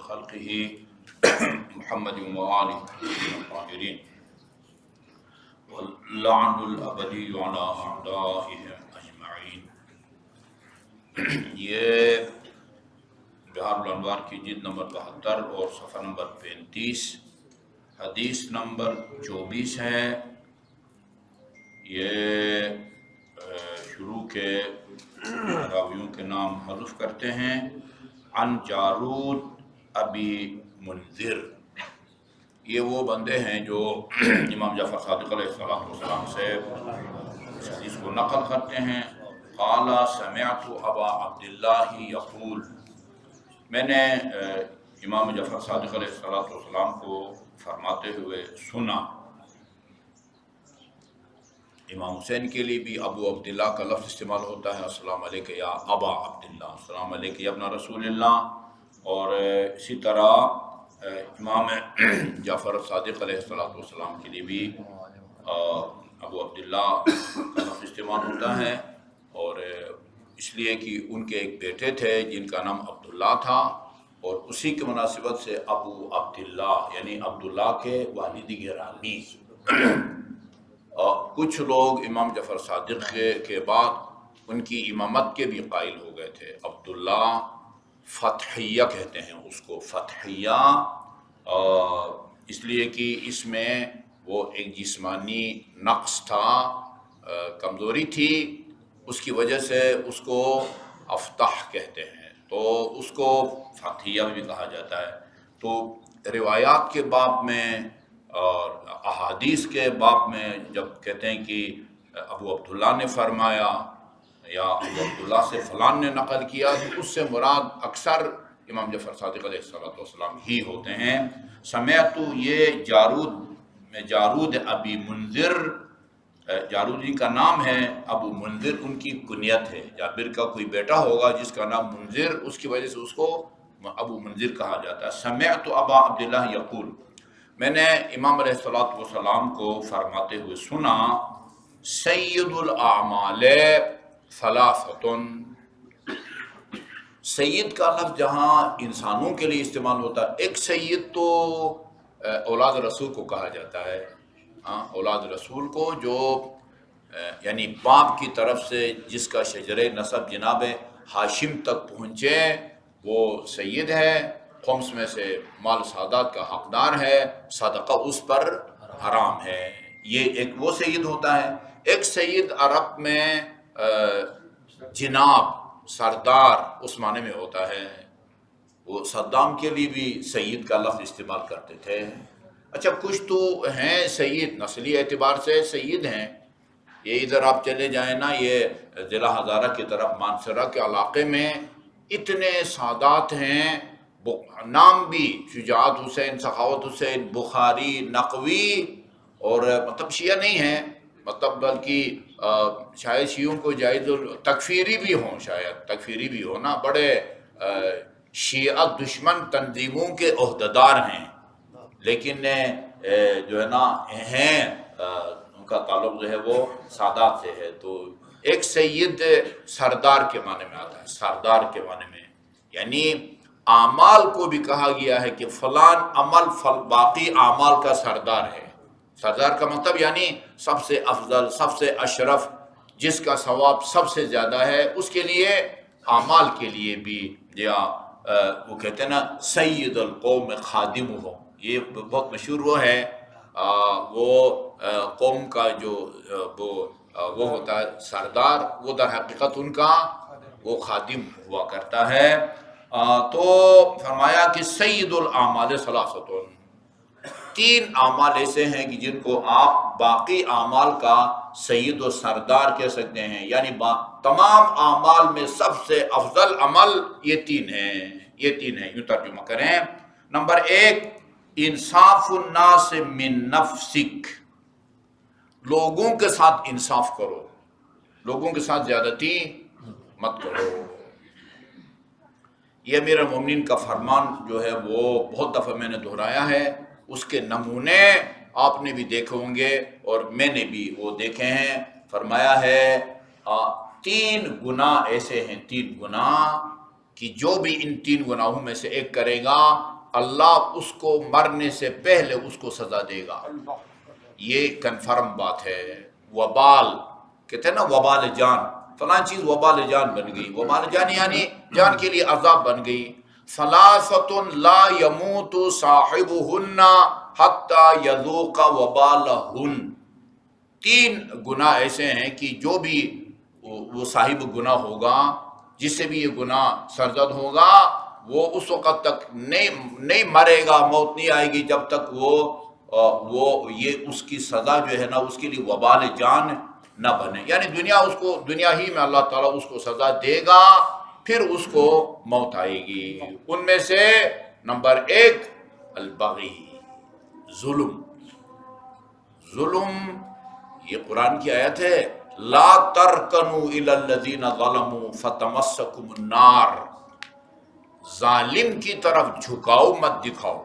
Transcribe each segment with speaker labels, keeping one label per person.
Speaker 1: خلقه محمد وآلہ الطاہرین واللعن الابدی علی اعدائهم اجمعین۔ یہ بحار الانوار کی جلد نمبر 72 اور صفحہ نمبر 35 حدیث نمبر 24 ہے۔ یہ شروع کے راویوں کے نام حذف کرتے ہیں۔ عن جارود ابی منذر، یہ وہ بندے ہیں جو امام جعفر صادق علیہ السلام سے اس حدیث کو نقل کرتے ہیں۔ قال سمعت ابا عبداللہ یقول، میں نے امام جعفر صادق علیہ السلام کو فرماتے ہوئے سنا۔ امام حسین کے لیے بھی ابو عبداللہ کا لفظ استعمال ہوتا ہے، السلام علیکہ یا ابا عبداللہ، السلام علیکہ یا ابن رسول اللہ۔ اور اسی طرح امام جعفر صادق علیہ السلام کے لیے بھی ابو عبداللہ کا لفظ استعمال ہوتا ہے، اور اس لیے کہ ان کے ایک بیٹے تھے جن کا نام عبداللہ تھا، اور اسی کی مناسبت سے ابو عبداللہ یعنی عبداللہ کے والد گرامی۔ کچھ لوگ امام جعفر صادق کے بعد ان کی امامت کے بھی قائل ہو گئے تھے۔ عبداللہ فتحیہ کہتے ہیں اس کو، فتحیہ، اس لیے کہ اس میں وہ ایک جسمانی نقص تھا، کمزوری تھی، اس کی وجہ سے اس کو افتح کہتے ہیں، تو اس کو فتحیہ بھی کہا جاتا ہے۔ تو روایات کے باب میں اور احادیث کے باب میں جب کہتے ہیں کہ ابو عبداللہ نے فرمایا یا ابو عبداللہ سے فلان نے نقل کیا، تو اس سے مراد اکثر امام جعفر صادق علیہ السلام ہی ہوتے ہیں۔ سمعت، یہ جارود ابی منذر، جارود جی کا نام ہے، ابو منذر ان کی کنیت ہے۔ جابر کا کوئی بیٹا ہوگا جس کا نام منذر، اس کی وجہ سے اس کو ابو منذر کہا جاتا ہے۔ سمعت ابا عبداللہ یقول، میں نے امام علیہ السلام کو فرماتے ہوئے سنا، سید الاعمال ثلاثۃ، سید کا لفظ جہاں انسانوں کے لیے استعمال ہوتا ہے، ایک سید تو اولاد رسول کو کہا جاتا ہے، اولاد رسول کو، جو یعنی باپ کی طرف سے جس کا شجرِ نسب جناب ہاشم تک پہنچے وہ سید ہے، خمس میں سے مال سادات کا حقدار ہے، صدقہ اس پر حرام ہے، یہ ایک وہ سید ہوتا ہے۔ ایک سید عرب میں جناب، سردار اس معنی میں ہوتا ہے۔ وہ صدام کے لیے بھی سید کا لفظ استعمال کرتے تھے۔ اچھا، کچھ تو ہیں سید، نسلی اعتبار سے سید ہیں، یہ ادھر آپ چلے جائیں نا، یہ ضلع ہزارہ کی طرف مانسرہ کے علاقے میں اتنے سادات ہیں، نام بھی شجاعت حسین، سخاوت حسین، بخاری، نقوی، اور مطلب شیعہ نہیں ہیں، مطلب بلکہ شاید شیعوں کو جائز تکفیری بھی ہوں، شاید تکفیری بھی ہو نا، بڑے شیعہ دشمن تنظیموں کے عہدیدار ہیں، لیکن جو ہے نا ہیں، ان کا تعلق جو ہے وہ سادات سے ہے۔ تو ایک سید سردار کے معنی میں آتا ہے، سردار کے معنی میں، یعنی اعمال کو بھی کہا گیا ہے کہ فلان عمل باقی اعمال کا سردار ہے۔ سردار کا مطلب یعنی سب سے افضل، سب سے اشرف، جس کا ثواب سب سے زیادہ ہے، اس کے لیے اعمال کے لیے بھی، یا وہ کہتے ہیں نا سید القوم خادمہم، یہ بہت مشہور وہ ہے، وہ قوم کا جو وہ ہوتا ہے سردار، وہ در حقیقت ان کا وہ خادم ہوا کرتا ہے۔ تو فرمایا کہ سید الاعمال ثلاثۃ، تین اعمال ایسے ہیں کہ جن کو آپ باقی اعمال کا سید و سردار کہہ سکتے ہیں، یعنی تمام اعمال میں سب سے افضل عمل یہ تین ہیں، یہ تین ہیں، یوں ترجمہ کریں۔ نمبر 1، انصاف الناس من نفسک، لوگوں کے ساتھ انصاف کرو، لوگوں کے ساتھ زیادتی مت کرو۔ یہ امیر المومنین کا فرمان جو ہے وہ بہت دفعہ میں نے دہرایا ہے، اس کے نمونے آپ نے بھی دیکھے ہوں گے اور میں نے بھی وہ دیکھے ہیں۔ فرمایا ہے 3 گناہ ایسے ہیں، 3 گناہ کہ جو بھی ان 3 گناہوں میں سے ایک کرے گا اللہ اس کو مرنے سے پہلے اس کو سزا دے گا، یہ کنفرم بات ہے۔ وبال کہتے ہیں نا، وبال جان، فلاں چیز وبال جان بن گئی، وبال جان یعنی جان کے لیے عذاب بن گئی۔ ثلاثۃ لا يموت صاحبهن حتی یذوق وبالہن، تین گناہ ایسے ہیں کہ جو بھی وہ صاحب گناہ ہوگا، جس سے بھی یہ گناہ سرزد ہوگا، وہ اس وقت تک نہیں مرے گا، موت نہیں آئے گی جب تک وہ یہ اس کی سزا جو ہے نا اس کے لیے وبال جان نہ بنے، یعنی دنیا ہی میں اللہ تعالیٰ اس کو سزا دے گا، پھر اس کو موت آئے گی۔ ان میں سے نمبر 1 البغی، ظلم، یہ قرآن کی آیت ہے، لا ترکنوا الی الذین ظلموا فتمسکم النار، ظالم کی طرف جھکاؤ مت دکھاؤ،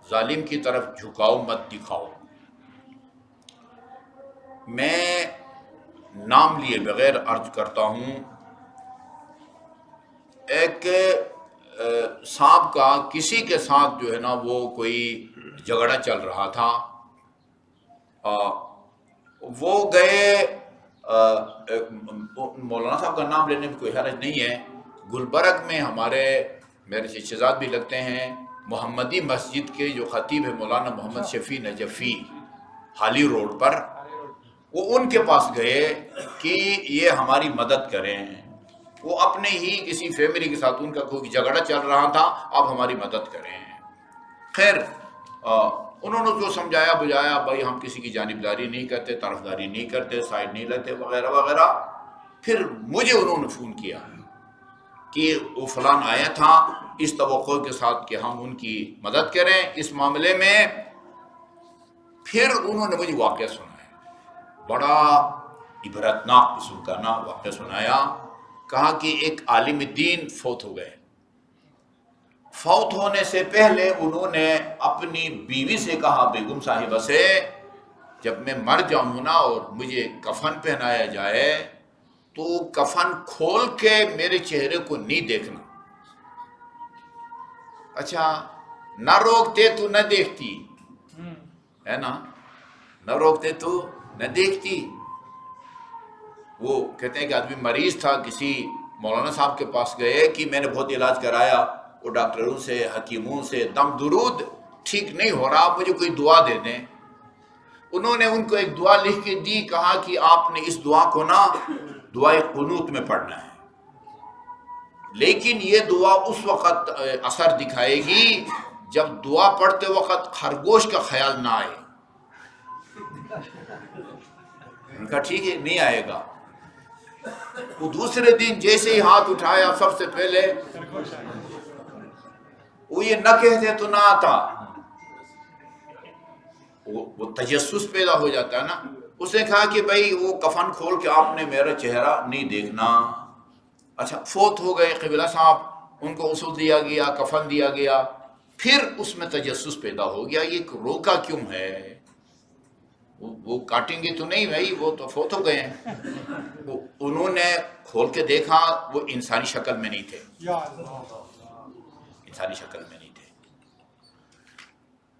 Speaker 1: ظالم کی طرف جھکاؤ مت دکھاؤ۔ میں نام لیے بغیر عرض کرتا ہوں، ایک صاحب کا کسی کے ساتھ جو ہے نا وہ کوئی جھگڑا چل رہا تھا، وہ گئے، مولانا صاحب کا نام لینے میں کوئی حرج نہیں ہے، گلبرگ میں میرے چچا زاد بھی لگتے ہیں، محمدی مسجد کے جو خطیب ہے مولانا محمد شفیع نجفی، حالی روڈ پر، وہ ان کے پاس گئے کہ یہ ہماری مدد کریں، وہ اپنے ہی کسی فیملی کے ساتھ ان کا کوئی جھگڑا چل رہا تھا، آپ ہماری مدد کریں۔ خیر انہوں نے جو سمجھایا بجایا، بھائی ہم کسی کی جانبداری نہیں کرتے، طرفداری نہیں کرتے، سائڈ نہیں لیتے وغیرہ وغیرہ۔ پھر مجھے انہوں نے فون کیا کہ وہ فلان آیا تھا اس توقع کے ساتھ کہ ہم ان کی مدد کریں اس معاملے میں۔ پھر انہوں نے مجھے واقعہ سنایا، بڑا عبرتناک قسم کا نا واقعہ سنایا، کہا کہ ایک عالم دین فوت ہو گئے، فوت ہونے سے پہلے انہوں نے اپنی بیوی سے کہا، بیگم صاحبہ سے، جب میں مر جاؤں نا اور مجھے کفن پہنایا جائے تو کفن کھول کے میرے چہرے کو نہیں دیکھنا۔ اچھا، نہ روکتے تو نہ دیکھتی ہے نا، نہ روکتے تو نہ دیکھتی۔ وہ کہتے ہیں کہ آدمی مریض تھا، کسی مولانا صاحب کے پاس گئے کہ میں نے بہت علاج کرایا، وہ ڈاکٹروں سے حکیموں سے دم درود ٹھیک نہیں ہو رہا، مجھے کوئی دعا دے دیں۔ انہوں نے ان کو ایک دعا لکھ کے دی، کہا کہ آپ نے اس دعا کو نا دعائے قنوت میں پڑھنا ہے، لیکن یہ دعا اس وقت اثر دکھائے گی جب دعا پڑھتے وقت خرگوش کا خیال نہ آئے۔ ان کا ٹھیک ہے، نہیں آئے گا۔ وہ دوسرے دن جیسے ہی ہاتھ اٹھایا، سب سے پہلے وہ یہ نہ کہتے تو نہ آتا، وہ تجسس پیدا ہو جاتا ہے نا۔ اس نے کہا کہ بھائی وہ کفن کھول کے آپ نے میرا چہرہ نہیں دیکھنا۔ اچھا، فوت ہو گئے قبلہ صاحب، ان کو غسل دیا گیا، کفن دیا گیا، پھر اس میں تجسس پیدا ہو گیا، یہ روکا کیوں ہے؟ وہ کاٹیں گے تو نہیں بھائی، وہ تو فوت ہو گئے ہیں۔ انہوں نے کھول کے دیکھا، وہ انسانی شکل میں نہیں تھے، انسانی شکل میں نہیں تھے۔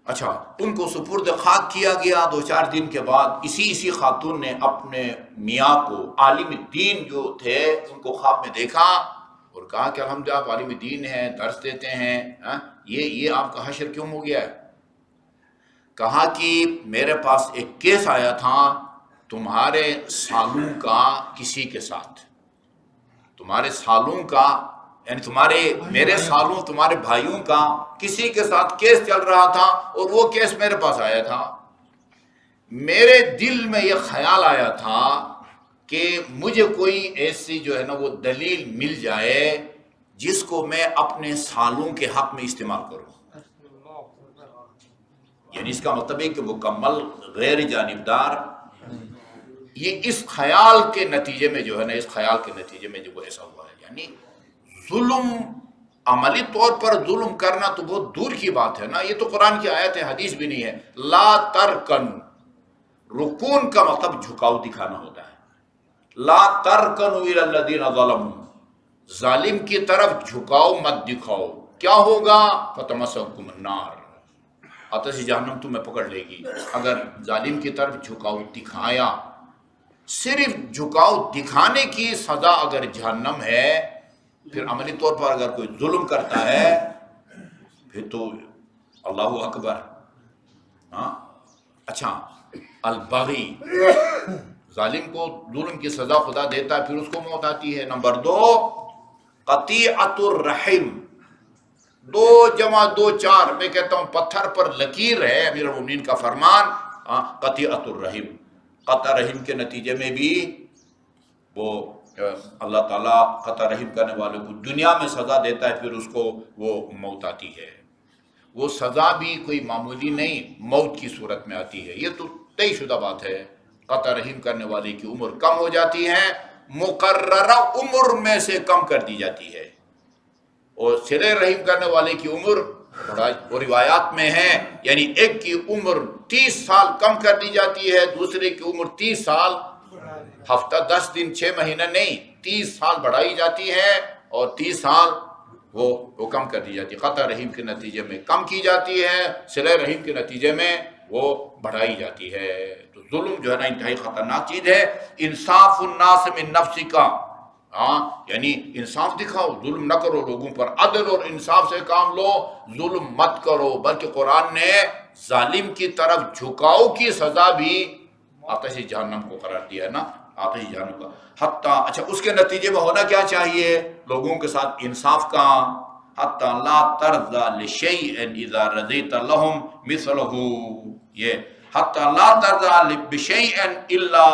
Speaker 1: اچھا، ان کو سپرد خاک کیا گیا۔ 2-4 دن کے بعد اسی خاتون نے اپنے میاں کو، عالم دین جو تھے، ان کو خواب میں دیکھا اور کہا کہ الحمدللہ آپ عالم دین ہیں، درس دیتے ہیں، یہ آپ کا حشر کیوں ہو گیا ہے؟ کہا کہ میرے پاس ایک کیس آیا تھا تمہارے سالوں کا کسی کے ساتھ، تمہارے سالوں کا یعنی میرے سالوں تمہارے بھائیوں کا کسی کے ساتھ کیس چل رہا تھا، اور وہ کیس میرے پاس آیا تھا۔ میرے دل میں یہ خیال آیا تھا کہ مجھے کوئی ایسی جو ہے نا وہ دلیل مل جائے جس کو میں اپنے سالوں کے حق میں استعمال کروں، یعنی اس کا مطلب ہے کہ مکمل غیر جانبدار۔ یہ اس خیال کے نتیجے میں جو ہے نا، اس خیال کے نتیجے میں جو وہ ایسا ہوا ہے، یعنی ظلم، عملی طور پر ظلم کرنا تو بہت دور کی بات ہے نا، یہ تو قرآن کی آیت ہے، حدیث بھی نہیں ہے۔ لا ترکن، رکون کا مطلب جھکاؤ دکھانا ہوتا ہے۔ لا ترکنوا الی الذین ظلموا، ظالم کی طرف جھکاؤ مت دکھاؤ، کیا ہوگا؟ فتمسککم النار، آتش جہنم تمہیں پکڑ لے گی۔ اگر ظالم کی طرف جھکاؤ دکھایا، صرف جھکاؤ دکھانے کی سزا اگر جہنم ہے، پھر عملی طور پر اگر کوئی ظلم کرتا ہے پھر تو اللہ اکبر۔ ہاں اچھا، البغی، ظالم کو ظلم کی سزا خدا دیتا ہے، پھر اس کو موت آتی ہے۔ نمبر 2، قطیعۃ الرحم، 2 جمع 2 4، میں کہتا ہوں پتھر پر لکیر ہے امیر المومنین کا فرمان، قطیعۃ الرحم، قطع رحم کے نتیجے میں بھی وہ اللہ تعالیٰ قطع رحم کرنے والوں کو دنیا میں سزا دیتا ہے، پھر اس کو وہ موت آتی ہے۔ وہ سزا بھی کوئی معمولی نہیں، موت کی صورت میں آتی ہے۔ یہ تو طے شدہ بات ہے، قطع رحم کرنے والے کی عمر کم ہو جاتی ہے، مقررہ عمر میں سے کم کر دی جاتی ہے، اور صلہ رحم کرنے والے کی عمر وہ روایات میں ہے، یعنی ایک کی عمر 30 سال کم کر دی جاتی ہے، دوسرے کی عمر 30 سال، ہفتہ 10 دن 6 مہینہ نہیں، 30 سال بڑھائی جاتی ہے، اور 30 سال وہ کم کر دی جاتی ہے۔ قطع رحم کے نتیجے میں کم کی جاتی ہے، صلہ رحم کے نتیجے میں وہ بڑھائی جاتی ہے۔ تو ظلم جو ہے نا انتہائی خطرناک چیز ہے۔ انصاف الناس من نفسک، یعنی انصاف دکھاؤ، ظلم نہ کرو لوگوں پر، عدل اور انصاف سے کام لو، ظلم مت کرو۔ بلکہ قرآن نے ظالم کی طرف جھکاؤ کی سزا بھی آتش جہنم کو قرار دیا ہے نا، آتش جہنم کا حتیٰ۔ اچھا، اس کے نتیجے میں ہونا کیا چاہیے لوگوں کے ساتھ انصاف کا؟ حتیٰ لا ترضى لشيء اذا رضيت لهم مثله، یہ حتیٰ لا ترضى بشيء الا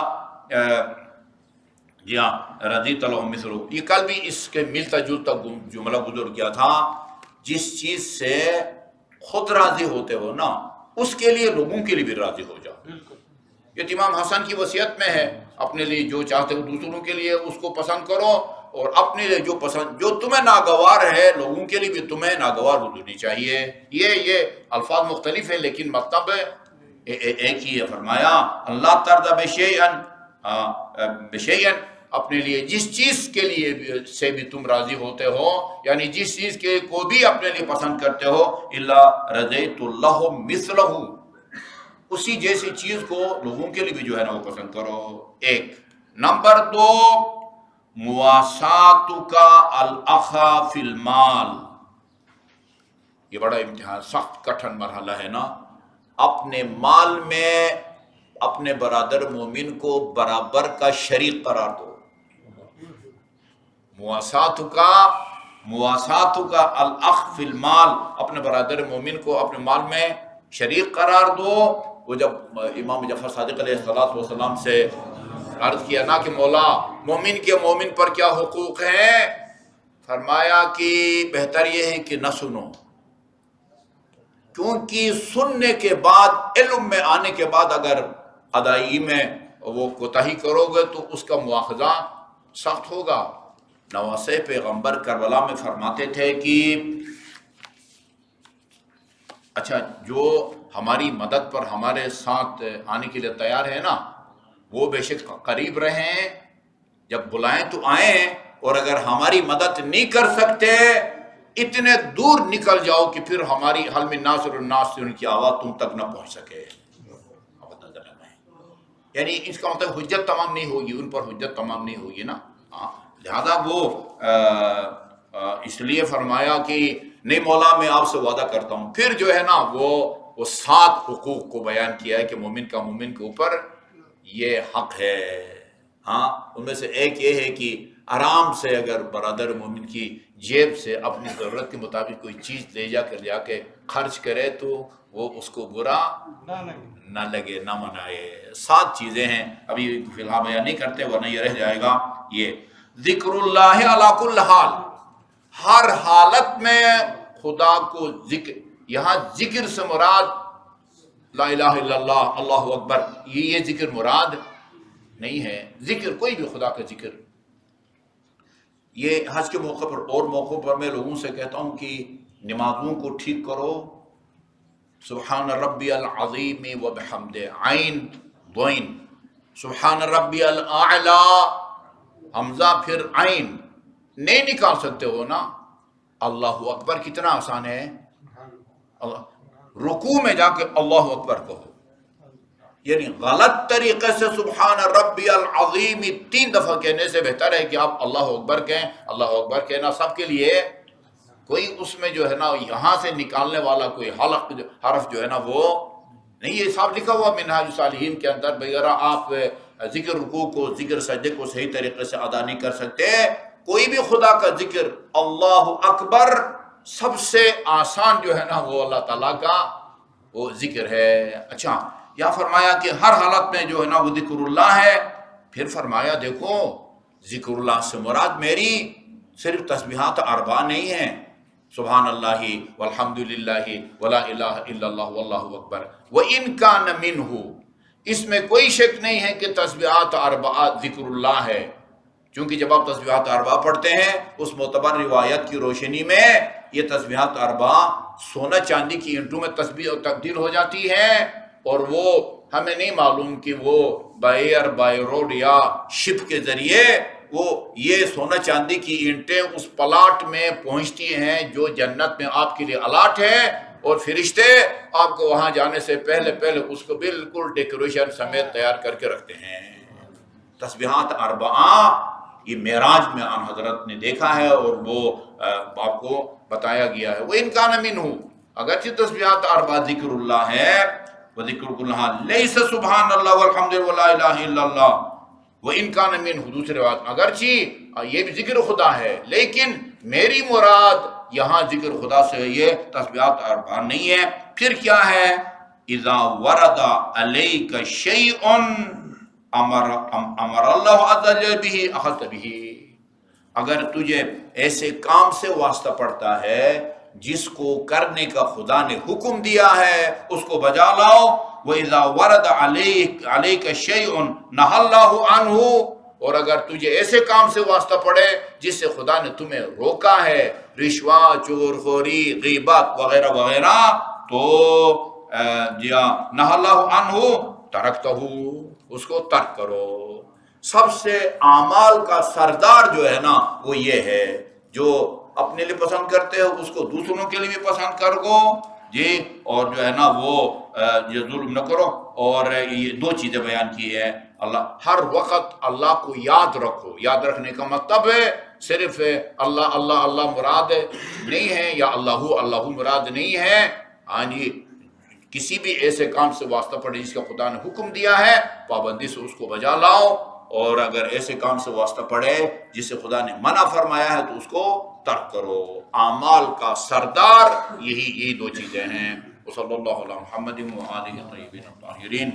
Speaker 1: رضيت لهم مثله، یہ کل بھی اس کے ملتا جلتا جملہ گزر گیا تھا۔ جس چیز سے خود راضی ہوتے ہو نا، اس کے لیے لوگوں کے لیے بھی راضی ہو جاؤ۔ یہ امام حسن کی وصیت میں ہے، اپنے لیے جو چاہتے ہو دوسروں کے لیے اس کو پسند کرو، اور اپنے لیے جو تمہیں ناگوار ہے لوگوں کے لیے بھی تمہیں ناگوار ہونی چاہیے۔ یہ الفاظ مختلف ہیں لیکن مطلب ایک ہی ہے۔ فرمایا اللہ ترضى بشیئن، اپنے لیے جس چیز کے لیے سے بھی تم راضی ہوتے ہو، یعنی جس چیز کے کو بھی اپنے لیے پسند کرتے ہو، الا رضیت اللہ مثلہ، اسی جیسی چیز کو لوگوں کے لیے بھی جو ہے نا وہ پسند کرو۔ ایک نمبر 2، مواساتک الاخا فی المال، یہ بڑا امتحان، سخت کٹھن مرحلہ ہے نا۔ اپنے مال میں اپنے برادر مومن کو برابر کا شریک قرار دو۔ مواساتک الاخ فی المال، اپنے برادر مومن کو اپنے مال میں شریک قرار دو۔ وہ جب امام جعفر صادق علیہ السلام سے عرض کیا نا کہ مولا مومن کے مومن پر کیا حقوق ہیں، فرمایا کہ بہتر یہ ہے کہ نہ سنو، کیونکہ سننے کے بعد، علم میں آنے کے بعد اگر ادائیگی میں وہ کوتاہی کرو گے تو اس کا مواخذہ سخت ہوگا۔ نواسہ پیغمبر کربلا میں فرماتے تھے کہ اچھا، جو ہماری مدد پر ہمارے ساتھ آنے کے لیے تیار ہے نا، وہ بے شک قریب رہیں، جب بلائیں تو آئیں، اور اگر ہماری مدد نہیں کر سکتے اتنے دور نکل جاؤ کہ پھر ہماری حل من ناصر الناس سے ان کی آواز تم تک نہ پہنچ سکے۔ یعنی اس کا مطلب حجت تمام نہیں ہوگی، ان پر حجت تمام نہیں ہوگی نا۔ لہذا وہ اس لیے فرمایا کہ نہیں مولا میں آپ سے وعدہ کرتا ہوں۔ پھر جو ہے نا وہ 7 حقوق کو بیان کیا ہے کہ مومن کا مومن کے اوپر یہ حق ہے۔ ان میں سے ایک یہ ہے کہ آرام سے اگر برادر مومن کی جیب سے اپنی ضرورت کے مطابق کوئی چیز لے جا کے خرچ کرے تو وہ اس کو برا نہ لگے، نہ منائے۔ 7 چیزیں ہیں، ابھی فی الحال بیان نہیں کرتے ورنہ یہ رہ جائے گا۔ یہ ذکر اللہ علی کل حال، ہر حالت میں خدا کو ذکر، یہاں ذکر سے مراد لا الہ الا اللہ، اللہ اکبر، یہ ذکر مراد نہیں ہے۔ ذکر کوئی بھی خدا کا ذکر، یہ حج کے موقع پر اور موقعوں پر میں لوگوں سے کہتا ہوں کہ نمازوں کو ٹھیک کرو۔ سبحان ربی العظیم و بحمد، عین ضین، سبحان ربی الاعلی، حمزہ پھر عین، نہیں نکال سکتے ہو نا، اللہ اکبر کتنا آسان ہے. رکوع میں جا کے اللہ اکبر کہو، یعنی غلط طریقے سے سبحان ربی العظیم 3 دفعہ کہنے سے بہتر ہے کہ آپ اللہ اکبر کہیں. اللہ اکبر کہنا سب کے لیے، کوئی اس میں جو ہے نا یہاں سے نکالنے والا کوئی حرف جو ہے نا وہ نہیں. یہ صاحب لکھا ہوا منہاج الصالحین کے اندر، وغیرہ آپ ذکر رکوع کو، ذکر سجدے کو صحیح طریقے سے ادا نہیں کر سکتے. کوئی بھی خدا کا ذکر اللہ اکبر سب سے آسان جو ہے نا وہ اللہ تعالیٰ کا وہ ذکر ہے. اچھا، یا فرمایا کہ ہر حالت میں جو ہے نا وہ ذکر اللہ ہے. پھر فرمایا دیکھو ذکر اللہ سے مراد میری صرف تسبیحات 4 نہیں ہیں، سبحان اللہ والحمد للہ ولا الہ الا اللہ واللہ اکبر وَإِن كَانَ مِنْهُ. اس میں کوئی شک نہیں ہے کہ تسبیحات 4 ذکر اللہ ہے، کیونکہ جب آپ تسبیحات 4 پڑھتے ہیں اس معتبر روایت کی روشنی میں یہ تسبیحات 4 سونا چاندی کی اینٹوں میں تسبیح تبدیل ہو جاتی ہے، اور وہ ہمیں نہیں معلوم کہ وہ بائی بائی روڈ یا شپ کے ذریعے وہ یہ سونا چاندی کی اینٹیں اس پلاٹ میں پہنچتی ہیں جو جنت میں آپ کے لیے الاٹ ہے، اور فرشتے آپ کو وہاں جانے سے پہلے اس کو بالکل ڈیکوریشن سمیت تیار کر کے رکھتے ہیں. تسبیحات 4 یہ معراج میں آن حضرت نے دیکھا ہے، اور وہ آپ کو بتایا گیا ہے. وَإِن كَانَ مِنْهُ. اگرچہ تسبیحات 4 ذکر اللہ ہے، وَذِكْرُ اللَّهِ لَيْسَ سُبْحَانَ اللَّهِ وَالْحَمْدُ لِلَّهِ وَلَا إِلَهَ إِلَّا اللَّهُ. وَإِن كَانَ مِنْهُ. دوسری بات، اگرچہ یہ بھی ذکر خدا ہے لیکن میری مراد یہاں ذکر خدا سے یہ تسبیحات 4 نہیں ہے. پھر کیا ہے؟ اِذَا وَرَدَ عَلَيْكَ شَيْءٌ امر اللہ عز وجل به اخذت به. اگر تجھے ایسے کام سے واسطہ پڑتا ہے جس کو کرنے کا خدا نے حکم دیا ہے اس کو بجا لاؤ. وَإِذَا وَرَدَ عَلَيْكَ شَيْءٌ نَهَى اللَّهُ عَنْهُ. اور اگر تجھے ایسے کام سے واسطہ پڑے جس سے خدا نے تمہیں روکا ہے، رشوت، چور خوری، غیبت وغیرہ وغیرہ، تو نَهَى اللَّهُ عَنْهُ تَرَكْتَهُ. اس کو ترک کرو. سب سے اعمال کا سردار جو ہے نا وہ یہ ہے، جو اپنے لیے پسند کرتے ہو اس کو دوسروں کے لیے بھی پسند کر گو جی، اور جو ہے نا وہ یہ ظلم نہ کرو. اور یہ 2 چیزیں بیان کی ہے. اللہ ہر وقت اللہ کو یاد رکھو. یاد رکھنے کا مطلب ہے صرف اللہ اللہ اللہ مراد نہیں ہے، یا اللہ مراد نہیں ہے. ہاں جی، کسی بھی ایسے کام سے واسطہ پڑے جس کا خدا نے حکم دیا ہے پابندی سے اس کو بجا لاؤ، اور اگر ایسے کام سے واسطہ پڑے جس سے خدا نے منع فرمایا ہے تو اس کو ترک کرو. اعمال کا سردار یہی 2 چیزیں ہیں. وصلی اللہ علی محمد و آلہ الطیبین الطاہرین.